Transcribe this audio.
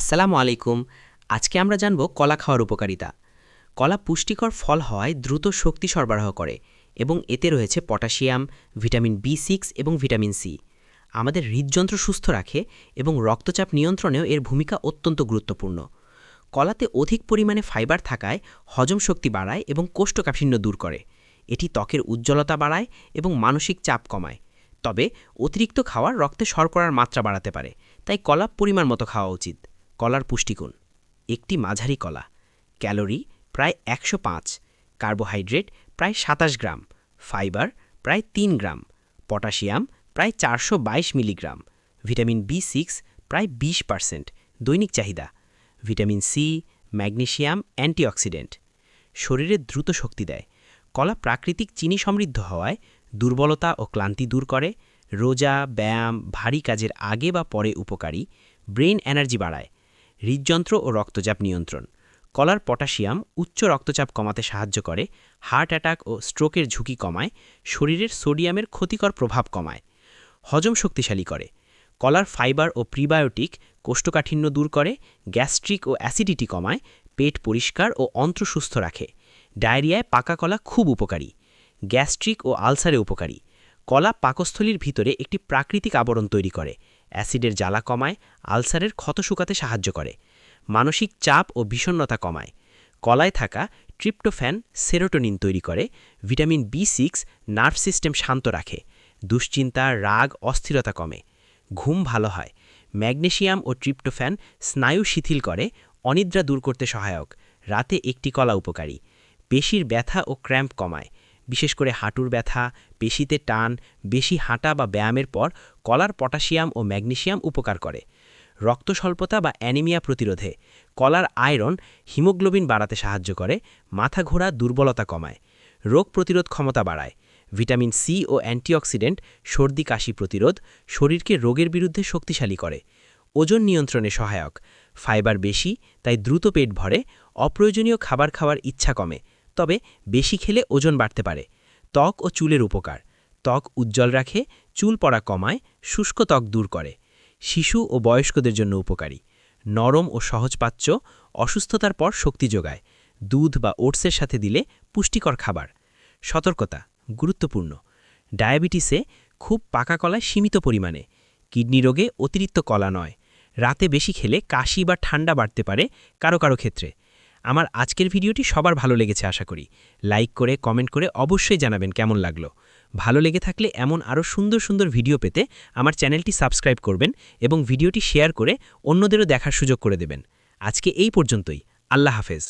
আসসালামু আলাইকুম। আজকে আমরা জানব কলা খাওয়ার উপকারিতা। কলা পুষ্টিকর ফল হওয়ায় দ্রুত শক্তি সরবরাহ করে এবং এতে রয়েছে পটাশিয়াম, ভিটামিন বি6 এবং ভিটামিন সি। আমাদের হৃদযন্ত্র সুস্থ রাখে এবং রক্তচাপ নিয়ন্ত্রণেও এর ভূমিকা অত্যন্ত গুরুত্বপূর্ণ। কলাতে অধিক পরিমাণে ফাইবার থাকায় হজম শক্তি বাড়ায় এবং কোষ্ঠকাঠিন্য দূর করে। এটি ত্বকের উজ্জ্বলতা বাড়ায় এবং মানসিক চাপ কমায়। তবে অতিরিক্ত খাওয়া রক্তে শর্করার মাত্রা বাড়াতে পারে, তাই কলা পরিমাণ মতো খাওয়া উচিত। কলার পুষ্টিগুণ: একটি মাঝারি কলা, ক্যালোরি প্রায় ১০৫, কার্বোহাইড্রেট প্রায় ২৭ গ্রাম, ফাইবার প্রায় ৩ গ্রাম, পটাশিয়াম প্রায় ৪২২ মিলিগ্রাম, ভিটামিন বি6 প্রায় ২০%, দৈনিক চাহিদা, ভিটামিন সি, ম্যাগনেসিয়াম, অ্যান্টিঅক্সিডেন্ট। শরীরে দ্রুত শক্তি দেয়। কলা প্রাকৃতিক চিনি সমৃদ্ধ হওয়ায় দুর্বলতা ও ক্লান্তি দূর করে। রোজা, ব্যায়াম, ভারী কাজের আগে বা পরে উপকারী। ব্রেইন এনার্জি বাড়ায়। হৃদযন্ত্র ও রক্তচাপ নিয়ন্ত্রণ: কলার পটাশিয়াম উচ্চ রক্তচাপ কমাতে সাহায্য করে, হার্ট অ্যাটাক ও স্ট্রোকের ঝুঁকি কমায়, শরীরের সোডিয়ামের ক্ষতিকর প্রভাব কমায়। হজম শক্তিশালী করে। কলার ফাইবার ও প্রিবায়োটিক কোষ্ঠকাঠিন্য দূর করে, গ্যাস্ট্রিক ও অ্যাসিডিটি কমায়, পেট পরিষ্কার ও অন্ত্র সুস্থ রাখে। ডায়রিয়ায় পাকা কলা খুব উপকারী। গ্যাস্ট্রিক ও আলসারে উপকারী। কলা পাকস্থলীর ভিতরে একটি প্রাকৃতিক আবরণ তৈরি করে, অ্যাসিডের জ্বালা কমায়, আলসারের ক্ষত শুকাতে সাহায্য করে। মানসিক চাপ ও বিষণ্ণতা কমায়। কলায় থাকা ট্রিপ্টোফ্যান সেরোটোনিন তৈরি করে। ভিটামিন বি6 নার্ভ সিস্টেম শান্ত রাখে। দুশ্চিন্তা, রাগ, অস্থিরতা কমে। ঘুম ভালো হয়। ম্যাগনেসিয়াম ও ট্রিপ্টোফ্যান স্নায়ু শিথিল করে, অনিদ্রা দূর করতে সহায়ক। রাতে একটি কলা উপকারী। পেশির ব্যথা ও ক্র্যাম্প কমায়, বিশেষ করে হাঁটুর ব্যথা, পেশিতে টান, বেশি হাঁটা বা ব্যায়ামের পর কলার পটাশিয়াম ও ম্যাগনেসিয়াম উপকার করে। রক্ত স্বল্পতা বা অ্যানিমিয়া প্রতিরোধে কলার আয়রন হিমোগ্লোবিন বাড়াতে সাহায্য করে, মাথা ঘোরা, দুর্বলতা কমায়। রোগ প্রতিরোধ ক্ষমতা বাড়ায়। ভিটামিন সি ও অ্যান্টিঅক্সিডেন্ট সর্দি কাশি প্রতিরোধ, শরীরকে রোগের বিরুদ্ধে শক্তিশালী করে। ওজন নিয়ন্ত্রণে সহায়ক। ফাইবার বেশি, তাই দ্রুত পেট ভরে। অপ্রয়োজনীয় খাবার খাওয়ার ইচ্ছা কমে, তবে বেশি খেলে ওজন বাড়তে পারে। ত্বক ও চুলের উপকার: ত্বক উজ্জ্বল রাখে, চুল পড়া কমায়, শুষ্ক ত্বক দূর করে। শিশু ও বয়স্কদের জন্য উপকারী। নরম ও সহজপাচ্য, অসুস্থতার পর শক্তি যোগায়। দুধ বা ওটসের সাথে দিলে পুষ্টিকর খাবার। সতর্কতা: গুরুত্বপূর্ণ। ডায়াবেটিসে খুব পাকা কলায় সীমিত পরিমাণে। কিডনি রোগে অতিরিক্ত কলা নয়। রাতে বেশি খেলে কাশি বা ঠান্ডা বাড়তে পারে কারো কারো ক্ষেত্রে। আমার আজকের ভিডিওটি সবার ভালো লেগেছে আশা করি। লাইক করে, কমেন্ট করে অবশ্যই জানাবেন কেমন লাগলো। ভালো লেগে থাকলে এমন আরও সুন্দর সুন্দর ভিডিও পেতে আমার চ্যানেলটি সাবস্ক্রাইব করবেন এবং ভিডিওটি শেয়ার করে অন্যদেরও দেখার সুযোগ করে দেবেন। আজকে এই পর্যন্তই। আল্লাহ হাফেজ।